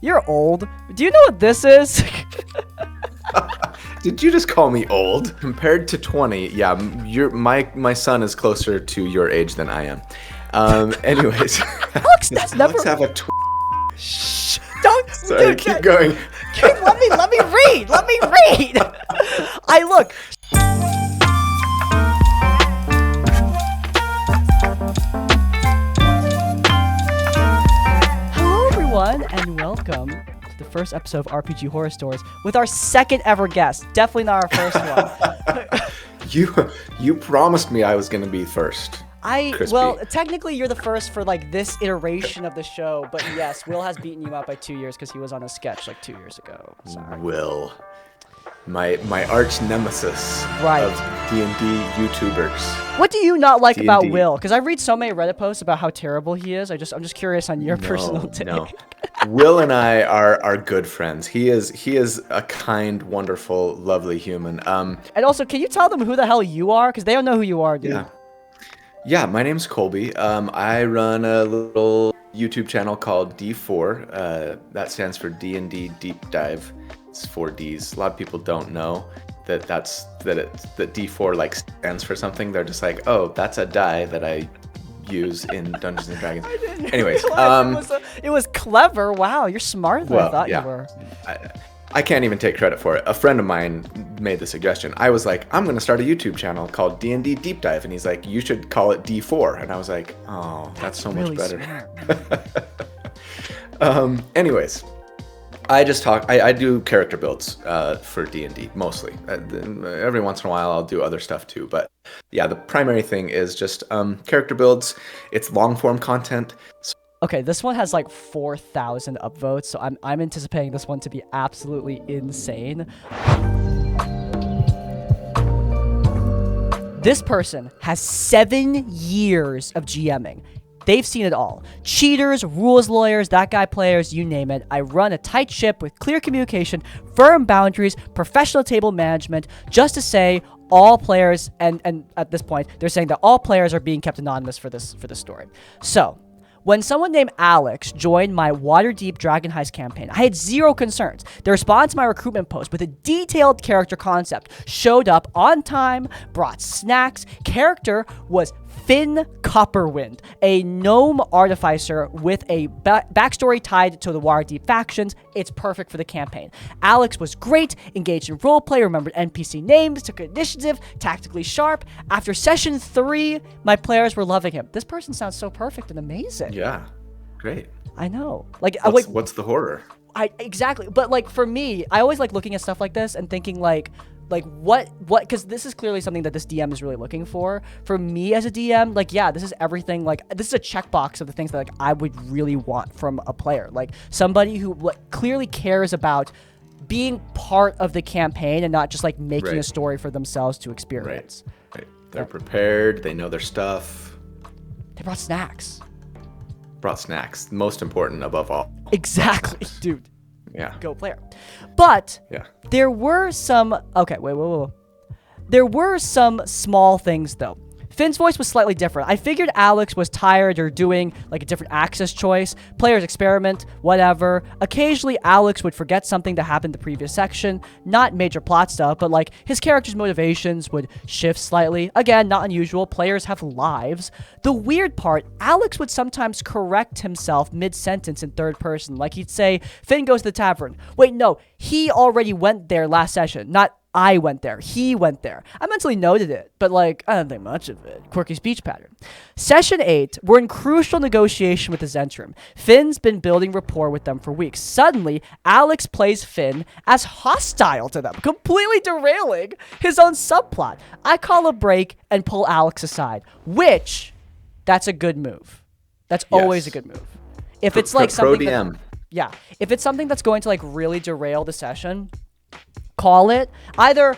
You're old. Do you know what this is? Did you just call me old? Compared to 20, yeah, my son is closer to your age than I am. Anyways, Alex, that's never. Alex have a Shh! Don't. Sorry, Dude, keep going. Let me read. Let me read. I look. Hello, everyone, and welcome to the first episode of RPG Horror Stories with our second ever guest. Definitely not our first one. You promised me I was gonna be first. Crispy. Well, technically you're the first for like this iteration of the show, but yes, Will has beaten you out by 2 years because he was on a sketch like 2 years ago. Sorry. Will, my arch nemesis Right. of D&D YouTubers. What do you not like D&D. about Will? Because I read so many Reddit posts about how terrible he is. I'm just curious on your personal take. No. Will and I are good friends. He is a kind, wonderful, lovely human. And also, can you tell them who the hell you are? Because they don't know who you are, dude. Yeah, my name's Colby. I run a little YouTube channel called D4. That stands for D&D Deep Dive. It's 4 Ds. A lot of people don't know that D4 like stands for something. They're just like, oh, that's a die that I use in Dungeons and Dragons. Anyways, it was clever. Wow, you're smarter than I thought you were. I can't even take credit for it. A friend of mine made the suggestion. I was like, I'm going to start a YouTube channel called D&D Deep Dive. And he's like, you should call it D4. And I was like, oh, that's so really much better. Anyways, I just talk. I do character builds for D&D, mostly. Every once in a while, I'll do other stuff too. But yeah, the primary thing is just character builds. It's long-form content. Okay, this one has like 4,000 upvotes, so I'm anticipating this one to be absolutely insane. This person has 7 years of GMing. They've seen it all. Cheaters, rules lawyers, that guy players, you name it. I run a tight ship with clear communication, firm boundaries, professional table management, just to say all players, and at this point, they're saying that all players are being kept anonymous for this story. So, when someone named Alex joined my Waterdeep Dragon Heist campaign, I had zero concerns. The response to my recruitment post with a detailed character concept showed up on time, brought snacks. Character was Finn Copperwind, a gnome artificer with a backstory tied to the Waterdeep factions. It's perfect for the campaign. Alex was great, engaged in roleplay, remembered NPC names, took initiative, tactically sharp. After session 3, my players were loving him. This person sounds so perfect and amazing. Yeah, great. I know. What's the horror? Exactly. But like for me, I always like looking at stuff like this and thinking like what, because this is clearly something that this DM is really looking for. For me as a DM, like, yeah, this is everything. Like, this is a checkbox of the things that like I would really want from a player. Like somebody who clearly cares about being part of the campaign and not just like making a story for themselves to experience. Right. They're prepared. They know their stuff. They brought snacks. Most important above all. Exactly, dude. Yeah. Go player. But yeah. There were some... Okay, wait. There were some small things, though. Finn's voice was slightly different. I figured Alex was tired or doing like a different access choice. Players experiment, whatever. Occasionally, Alex would forget something that happened in the previous section. Not major plot stuff, but like his character's motivations would shift slightly. Again, not unusual. Players have lives. The weird part, Alex would sometimes correct himself mid-sentence in third person. Like he'd say, Finn goes to the tavern. Wait, no, he already went there last session. Not I went there. He went there. I mentally noted it, but like, I don't think much of it. Quirky speech pattern. Session 8, we're in crucial negotiation with the Zentrum. Finn's been building rapport with them for weeks. Suddenly, Alex plays Finn as hostile to them, completely derailing his own subplot. I call a break and pull Alex aside, which, that's a good move. That's always a good move. If it's like something DM. If it's something that's going to like really derail the session, call it. Either,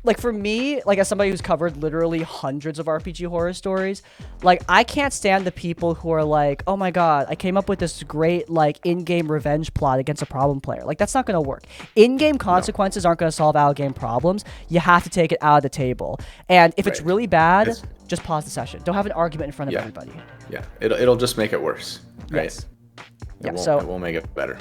like for me, like as somebody who's covered literally hundreds of RPG horror stories, like I can't stand the people who are like, oh my god, I came up with this great like in-game revenge plot against a problem player. Like that's not going to work. In-game consequences aren't going to solve out-game problems. You have to take it out of the table. And if it's really bad, just pause the session. Don't have an argument in front of everybody. Yeah, it'll just make it worse. Right? Yes. It won't make it better.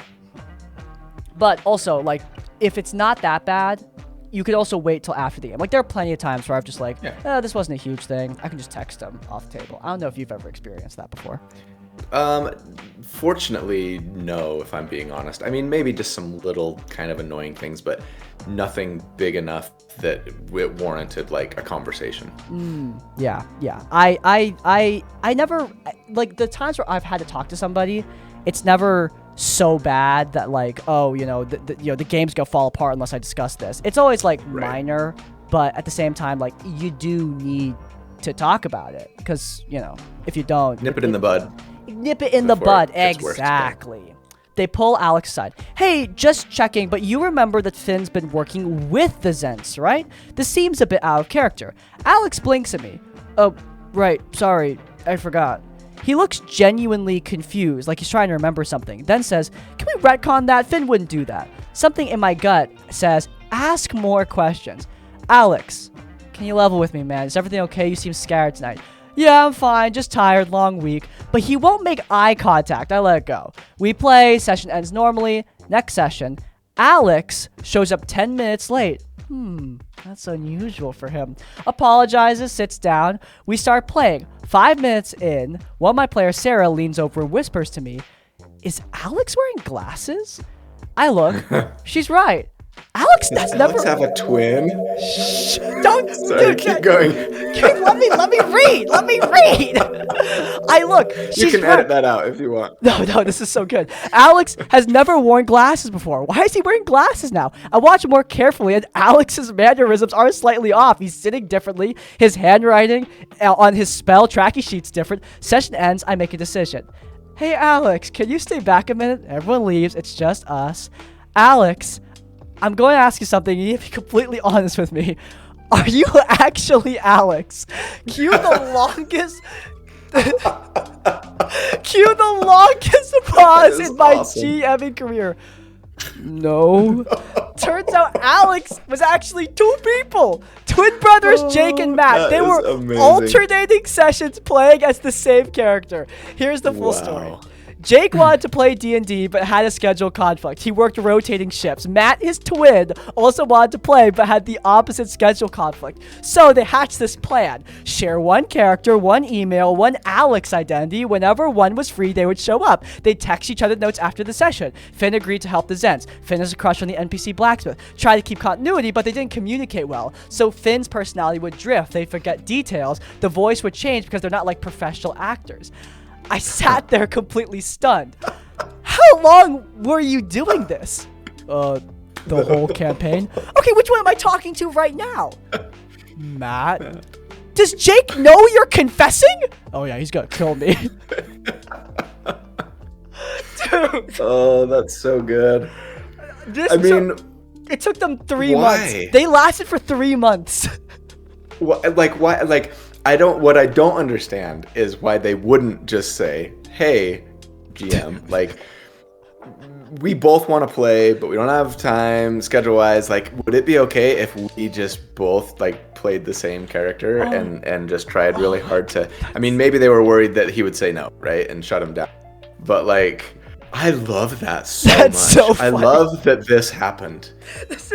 But also, like, if it's not that bad, you could also wait till after the game. Like, there are plenty of times where I've just like, this wasn't a huge thing. I can just text them off the table. I don't know if you've ever experienced that before. Fortunately, no, if I'm being honest. I mean, maybe just some little kind of annoying things, but nothing big enough that it warranted like a conversation. Yeah. I never, like, the times where I've had to talk to somebody, it's never so bad that like, oh, the game's gonna fall apart unless I discuss this. It's always like minor, but at the same time, like, you do need to talk about it because, if you don't, nip it in the bud. Nip it in the bud. Exactly. They pull Alex aside. Hey, just checking, but you remember that Finn's been working with the Zents, right? This seems a bit out of character. Alex blinks at me. Oh, right. Sorry. I forgot. He looks genuinely confused, like he's trying to remember something, then says, can we retcon that? Finn wouldn't do that. Something in my gut says, ask more questions. Alex, can you level with me, man? Is everything okay? You seem scared tonight. Yeah, I'm fine. Just tired. Long week. But he won't make eye contact. I let it go. We play. Session ends normally. Next session, Alex shows up 10 minutes late. That's unusual for him. Apologizes, sits down. We start playing. 5 minutes in, one of my players, Sarah, leans over and whispers to me, is Alex wearing glasses? I look. She's right. Alex, Does Alex have a twin? Don't. Sorry, keep going. Let me read. I look. You can edit that out if you want. No, this is so good. Alex has never worn glasses before. Why is he wearing glasses now? I watch more carefully, and Alex's mannerisms are slightly off. He's sitting differently. His handwriting on his spell tracking sheet's different. Session ends. I make a decision. Hey, Alex, can you stay back a minute? Everyone leaves. It's just us. Alex, I'm going to ask you something. You need to be completely honest with me. Are you actually Alex? Cue the longest pause in my GMing career. No. Turns out Alex was actually two people. Twin brothers Jake and Matt. They were alternating sessions playing as the same character. Here's the full story. Jake wanted to play D&D, but had a schedule conflict. He worked rotating shifts. Matt, his twin, also wanted to play, but had the opposite schedule conflict. So they hatched this plan. Share one character, one email, one Alex identity. Whenever one was free, they would show up. They'd text each other notes after the session. Finn agreed to help the Zents. Finn has a crush on the NPC blacksmith. Tried to keep continuity, but they didn't communicate well. So Finn's personality would drift. They'd forget details. The voice would change because they're not like professional actors. I sat there completely stunned. How long were you doing this? The whole campaign. Okay, which one am I talking to right now? Matt? Does Jake know you're confessing? Oh yeah, he's gonna kill me. Dude. Oh, that's so good. It took them 3 months. They lasted for 3 months. Why? What I don't understand is why they wouldn't just say, hey, GM, like, we both want to play, but we don't have time schedule-wise. Like, would it be okay if we just both, like, played the same character and just tried really hard to... I mean, maybe they were worried that he would say no, right, and shut him down. But, like, I love that so much. So funny. I love that this happened.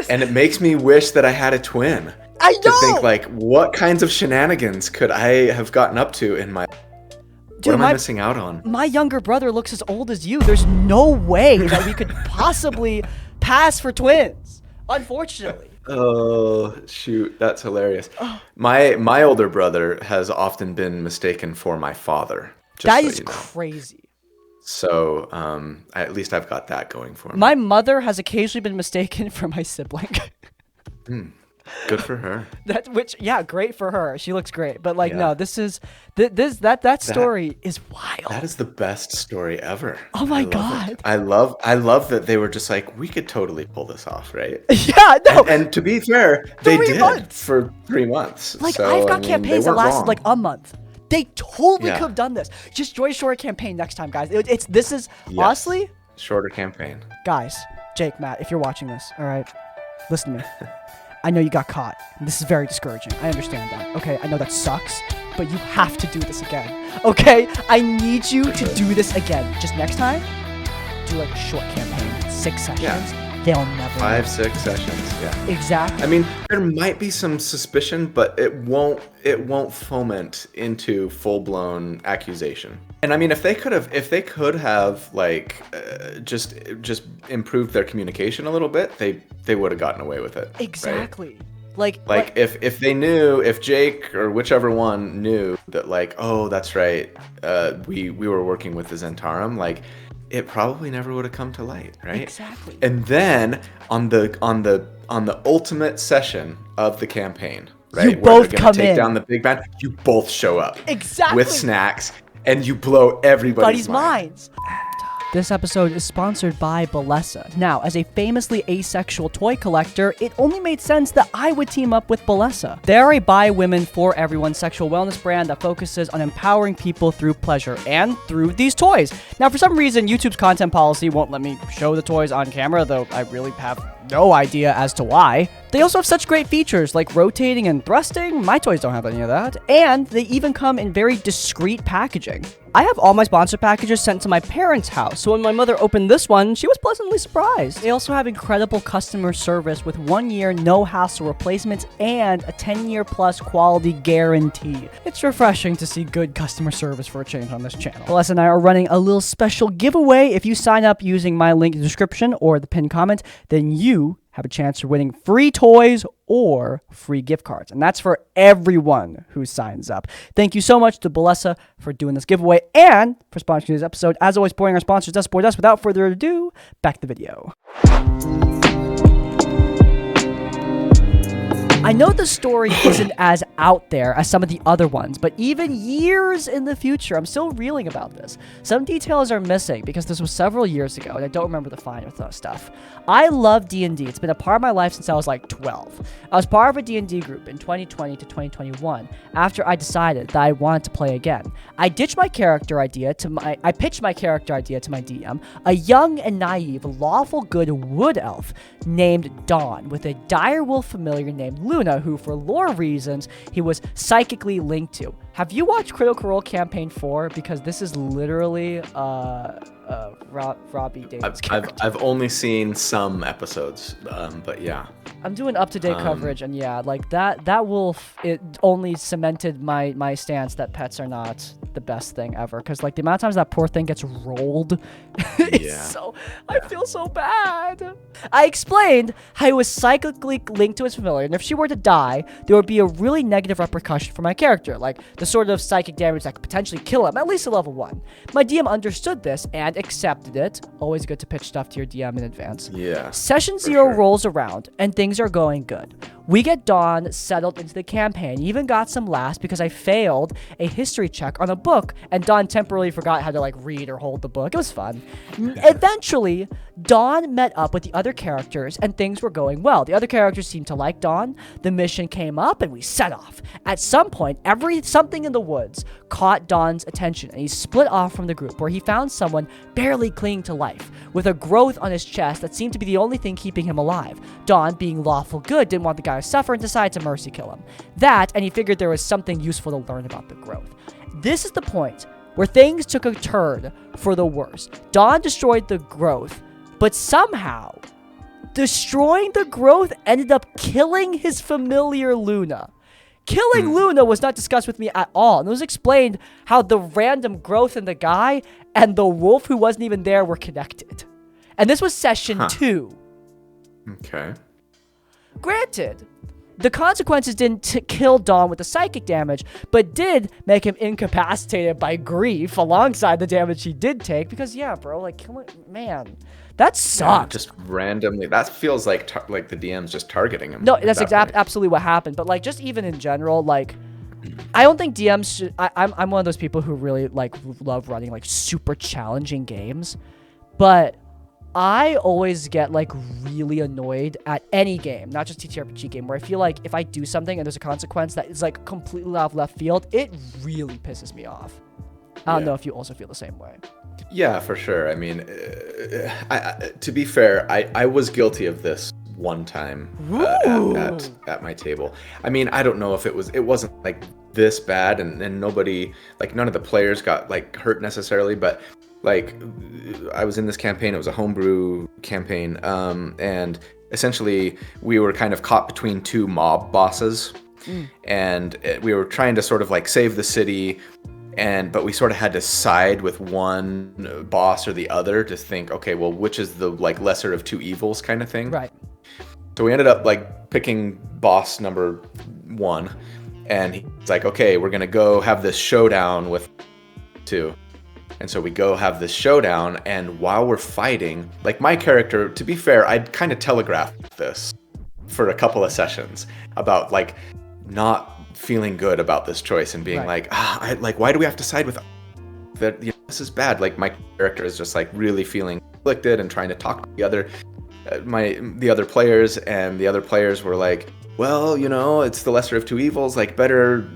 And it makes me wish that I had a twin. I know! To think, like, what kinds of shenanigans could I have gotten up to in my... Dude, what am I missing out on? My younger brother looks as old as you. There's no way that we could possibly pass for twins, unfortunately. Oh, shoot. That's hilarious. My older brother has often been mistaken for my father. That is crazy. So, at least I've got that going for me. My mother has occasionally been mistaken for my sibling. Good for her. Great for her. She looks great. But no, that story is wild. That is the best story ever. Oh my God. I love that they were just like, we could totally pull this off, right? Yeah, no. And to be fair, they did for 3 months. Like, so, I've got campaigns that lasted like a month. They totally could have done this. Just join a shorter campaign next time, guys. Honestly, shorter campaign. Guys, Jake, Matt, if you're watching this, all right, listen to me. I know you got caught. And this is very discouraging. I understand that. Okay, I know that sucks, but you have to do this again. Okay? I need you to do this again. Just next time, do like a short campaign, 6 sessions. they'll never 5-6 sessions. Yeah. Exactly. I mean, there might be some suspicion, but it won't foment into full-blown accusation. And I mean, if they could have like just improved their communication a little bit, they would have gotten away with it. Exactly. Right? Like if they knew, if Jake or whichever one knew that, like, oh, that's right, we were working with the Zentarum, like, it probably never would have come to light, right? Exactly. And then on the ultimate session of the campaign, right, you where both they're gonna come take in. down the big band, you both show up Exactly. with snacks, and you blow everybody's minds. This episode is sponsored by Bellesa. Now, as a famously asexual toy collector, it only made sense that I would team up with Bellesa. They are a by women for everyone sexual wellness brand that focuses on empowering people through pleasure and through these toys. Now, for some reason, YouTube's content policy won't let me show the toys on camera, though I really have no idea as to why. They also have such great features like rotating and thrusting. My toys don't have any of that. And they even come in very discreet packaging. I have all my sponsor packages sent to my parents' house, so when my mother opened this one, she was pleasantly surprised. They also have incredible customer service with 1 year no hassle replacements and a 10-year plus quality guarantee. It's refreshing to see good customer service for a change on this channel. Celeste and I are running a little special giveaway. If you sign up using my link in the description or the pinned comment, then you have a chance of winning free toys or free gift cards. And that's for everyone who signs up. Thank you so much to Bellesa for doing this giveaway and for sponsoring this episode. As always, supporting our sponsors does support us. Without further ado, back to the video. I know the story isn't as out there as some of the other ones, but even years in the future, I'm still reeling about this. Some details are missing because this was several years ago, and I don't remember the finer stuff. I love D&D. It's been a part of my life since I was like 12. I was part of a D&D group in 2020 to 2021 after I decided that I wanted to play again. I pitched my character idea to my DM, a young and naive, lawful good wood elf named Dawn with a direwolf familiar named Luna, who, for lore reasons, he was psychically linked to. Have you watched Critical Role Campaign 4? Because this is literally Robbie David's character. I've only seen some episodes, but yeah. I'm doing up-to-date coverage, and yeah, like that wolf, it only cemented my stance that pets are not the best thing ever. Because like the amount of times that poor thing gets rolled, I feel so bad. I explained how he was psychically linked to his familiar, and if she were to die, there would be a really negative repercussion for my character, like the sort of psychic damage that could potentially kill him, at least at level 1. My DM understood this and accepted it. Always good to pitch stuff to your DM in advance. Yeah. Session 0 rolls around, and things are going good. We get Dawn settled into the campaign, even got some laughs because I failed a history check on a book, and Dawn temporarily forgot how to like read or hold the book. It was fun. Eventually, Dawn met up with the other characters, and things were going well. The other characters seemed to like Dawn. The mission came up, and we set off. At some point, something in the woods caught Dawn's attention, and he split off from the group, where he found someone barely clinging to life, with a growth on his chest that seemed to be the only thing keeping him alive. Dawn, being lawful good, didn't want the guy to suffer and decided to mercy kill him. And he figured there was something useful to learn about the growth. This is the point where things took a turn for the worse. Dawn destroyed the growth, but somehow destroying the growth ended up killing his familiar Luna. Killing Luna was not discussed with me at all, and it was explained how the random growth in the guy and the wolf who wasn't even there were connected. And this was session 2. Okay. Granted, the consequences didn't kill Dawn with the psychic damage, but did make him incapacitated by grief alongside the damage he did take, because yeah, bro, like, man, that sucks. Yeah, just randomly, that feels like the DM's just targeting him. No, that's absolutely what happened. But like, just even in general, like, I don't think DMs should. I'm one of those people who really like love running like super challenging games, but I always get like really annoyed at any game, not just TTRPG game, where I feel like if I do something and there's a consequence that is like completely out of left field, it really pisses me off. I don't know if you also feel the same way. Yeah, for sure. I mean, to be fair, I was guilty of this one time at my table. I mean, I don't know if it wasn't like this bad, and nobody, like none of the players got like hurt necessarily, but like I was in this campaign. It was a homebrew campaign, and essentially we were kind of caught between two mob bosses, and we were trying to sort of like save the city, but we sort of had to side with one boss or the other to think, okay, well, which is the like lesser of two evils kind of thing. Right. So we ended up like picking boss number 1, and he's like, okay, we're gonna go have this showdown with 2. And so we go have this showdown, and while we're fighting, like my character, to be fair, I'd kind of telegraphed this for a couple of sessions about like not feeling good about this choice and being like, why do we have to side with that? You know, this is bad. Like my character is just like really feeling conflicted and trying to talk to the other players, and the other players were like, well, you know, it's the lesser of two evils, like better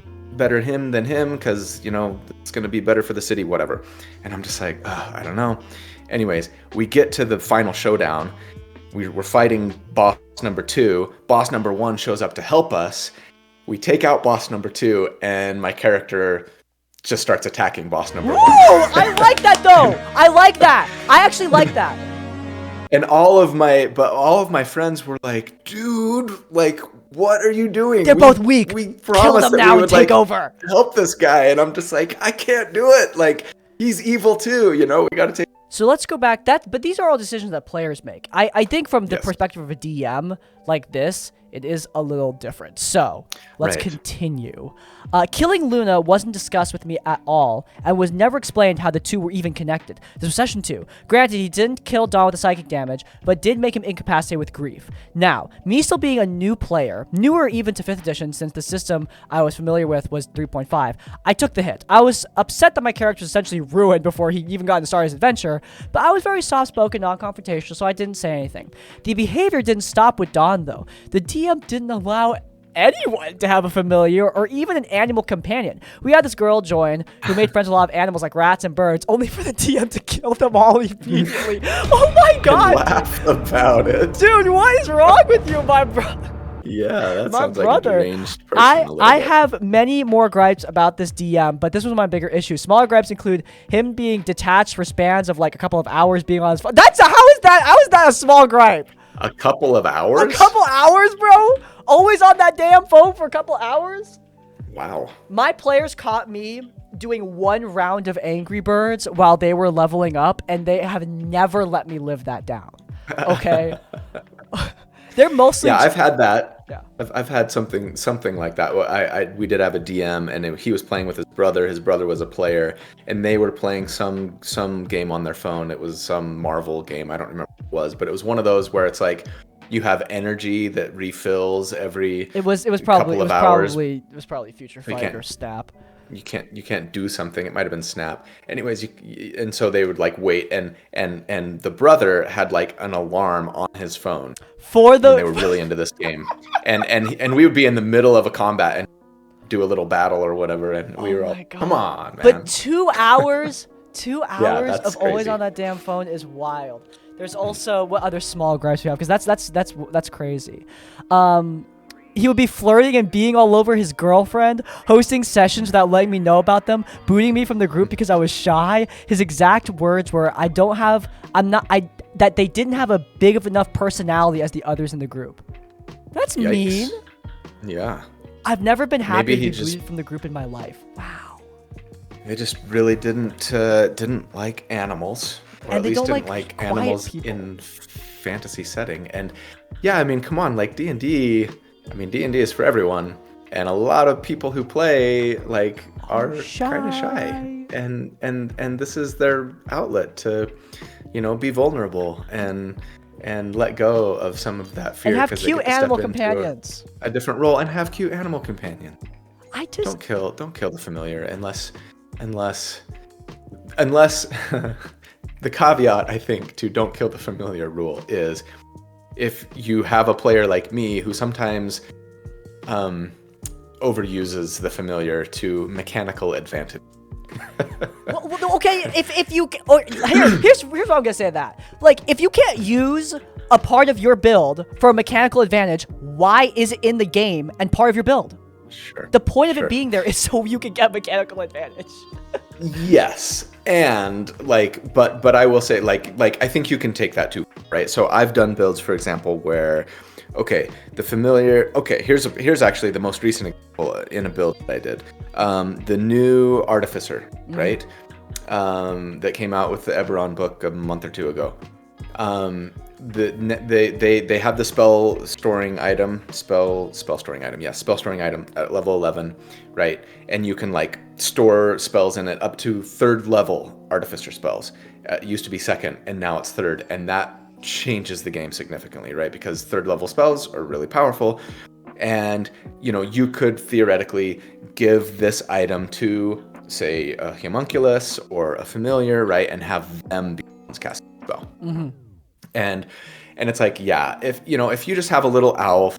him than him, because, you know, it's going to be better for the city, whatever. And I'm just like, I don't know. Anyways, we get to the final showdown. We're fighting boss number 2. Boss number 1 shows up to help us. We take out boss number 2, and my character just starts attacking boss number 1. Whoa! I like that, though! I like that! I actually like that. And all of my friends were like, dude, like, what are you doing? They're both weak. We Kill promised them that now we and would take like over. help this guy, and I'm just like, I can't do it. Like, he's evil too, you know. We got to take. So let's go back. But these are all decisions that players make. I think from the perspective of a DM like this, it is a little different. So let's continue. Killing Luna wasn't discussed with me at all, and was never explained how the two were even connected. This was session 2. Granted, he didn't kill Dawn with the psychic damage, but did make him incapacitated with grief. Now, me still being a new player, newer even to 5th edition since the system I was familiar with was 3.5, I took the hit. I was upset that my character was essentially ruined before he even got to start his adventure, but I was very soft-spoken, non-confrontational, so I didn't say anything. The behavior didn't stop with Dawn, though. The DM didn't allow anyone to have a familiar or even an animal companion. We had this girl join who made friends with a lot of animals like rats and birds, only for the DM to kill them all immediately. Oh my god! Laugh about it, dude. What is wrong with you, my brother? Yeah, that my sounds brother. like a deranged person. I have many more gripes about this DM, but this was my bigger issue. Smaller gripes include him being detached for spans of like a couple of hours, being on his phone. How is that a small gripe? A couple of hours? A couple hours, bro? Always on that damn phone for a couple hours? Wow. My players caught me doing one round of Angry Birds while they were leveling up, and they have never let me live that down. Okay? They're mostly... Yeah, I've had that. Yeah. I've had something like that. We did have a DM, and he was playing with his brother. His brother was a player, and they were playing some game on their phone. It was some Marvel game. I don't remember what it was, but it was one of those where it's like you have energy that refills every couple of hours. It was probably Future Fight or Snap. You can't do something. It might have been Snap. Anyways, and so they would like wait, and the brother had like an alarm on his phone. They were really into this game, and we would be in the middle of a combat and do a little battle or whatever, and we were all, come on, man. But 2 hours, 2 hours of crazy. always on that damn phone is wild. There's also what other small gripes we have, because that's crazy. He would be flirting and being all over his girlfriend, hosting sessions without letting me know about them, booting me from the group because I was shy. His exact words were, that they didn't have a big of enough personality as the others in the group. That's mean. Yeah. I've never been happy to be booted from the group in my life. Wow. They just really didn't like animals. Or and at they least don't didn't like quiet animals people. in fantasy setting. And yeah, I mean, come on, like D&D. I mean, D&D is for everyone, and a lot of people who play like are kind of shy, and this is their outlet to, you know, be vulnerable and let go of some of that fear. And have cute animal companions. A different role, and have cute animal companions. Don't kill the familiar unless the caveat, I think, to don't kill the familiar rule is if you have a player like me who sometimes overuses the familiar to mechanical advantage. Well, okay, if you... here's what I'm gonna say to that. Like, if you can't use a part of your build for a mechanical advantage, why is it in the game and part of your build? Sure. The point of it being there is so you can get mechanical advantage. Yes. And like, but I will say like I think you can take that too, right? So I've done builds, for example, where, okay, the familiar. Okay, here's actually the most recent example in a build that I did. The new Artificer, right? That came out with the Eberron book a month or two ago. They have the spell storing item at level 11, right? And you can like store spells in it up to 3rd level artificer spells. It used to be 2nd and now it's 3rd, and that changes the game significantly, right? Because 3rd level spells are really powerful, and you could theoretically give this item to, say, a homunculus or a familiar, right? And have them be cast a spell. And it's like, yeah, if you just have a little owl,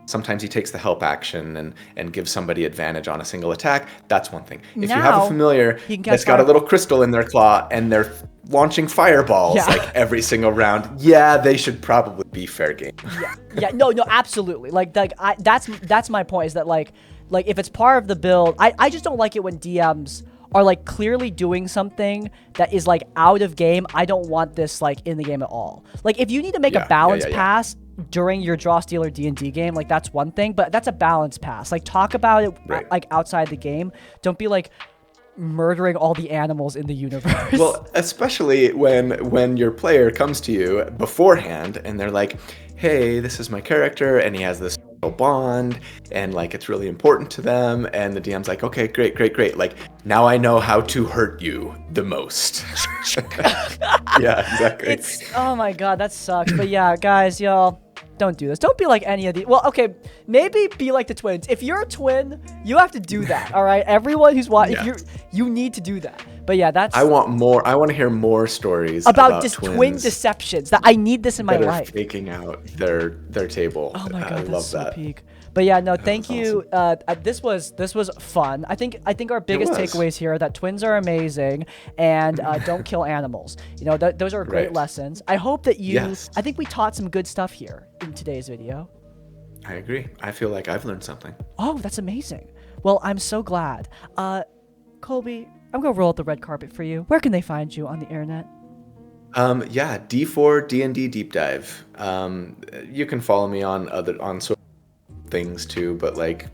sometimes he takes the help action and gives somebody advantage on a single attack. That's one thing. If you have a familiar that's got a little crystal in their claw and they're launching fireballs like every single round, they should probably be fair game. No, absolutely. That's my point, is that like if it's part of the build, I just don't like it when DMs are like clearly doing something that is like out of game. I don't want this like in the game at all. Like if you need to make a balance pass during your draw steal or D&D game, like that's one thing, but that's a balance pass. Like talk about it like outside the game. Don't be like murdering all the animals in the universe. Well, especially when your player comes to you beforehand and they're like, hey, this is my character and he has this bond and like it's really important to them, and the DM's like, okay, great, like now I know how to hurt you the most. Yeah, exactly. Oh my god, that sucks. But yeah, guys, y'all, don't do this. Don't be like any of these. Well, okay, maybe be like the twins. If you're a twin, you have to do that. All right, everyone who's watching, you need to do that. But yeah, that's. I want more. I want to hear more stories about just twin deceptions. That I need this in my life. Faking out their table. Oh my god, I that's love so that. peak. But yeah, no, thank you. Awesome. This was fun. I think our biggest takeaways here are that twins are amazing and don't kill animals. Those are great lessons. I hope that you. Yes. I think we taught some good stuff here in today's video. I agree. I feel like I've learned something. Oh, that's amazing. Well, I'm so glad. Colby, I'm gonna roll out the red carpet for you. Where can they find you on the internet? D4 D&D Deep Dive. You can follow me on sort of things too, but like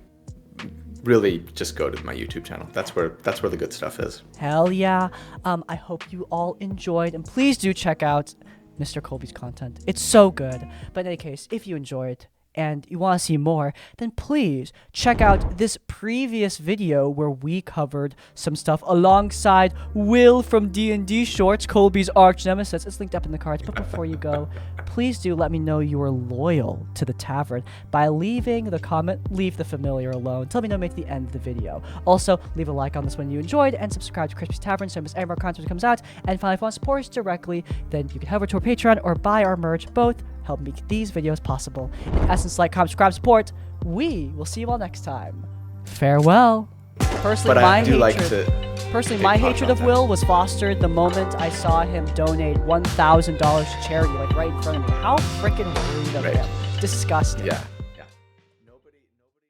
really just go to my YouTube channel. That's where the good stuff is. Hell yeah. I hope you all enjoyed, and please do check out Mr. Colby's content. It's so good. But in any case, if you enjoyed and you want to see more, then please check out this previous video where we covered some stuff alongside Will from D&D Shorts, Colby's arch nemesis. It's linked up in the cards. But before you go, please do let me know you are loyal to the Tavern by leaving the comment, leave the familiar alone. Tell me no at the end of the video. Also, leave a like on this one you enjoyed, and subscribe to Crispy's Tavern so you miss any more content comes out. And finally, if you want to support us directly, then you can head over to our Patreon or buy our merch. Both help make these videos possible. In essence, like, comment, subscribe, support. We will see you all next time. Farewell. Personally, my hatred of Will was fostered the moment I saw him donate $1,000 to charity, like right in front of me. How freaking rude of him. Disgusting. Yeah.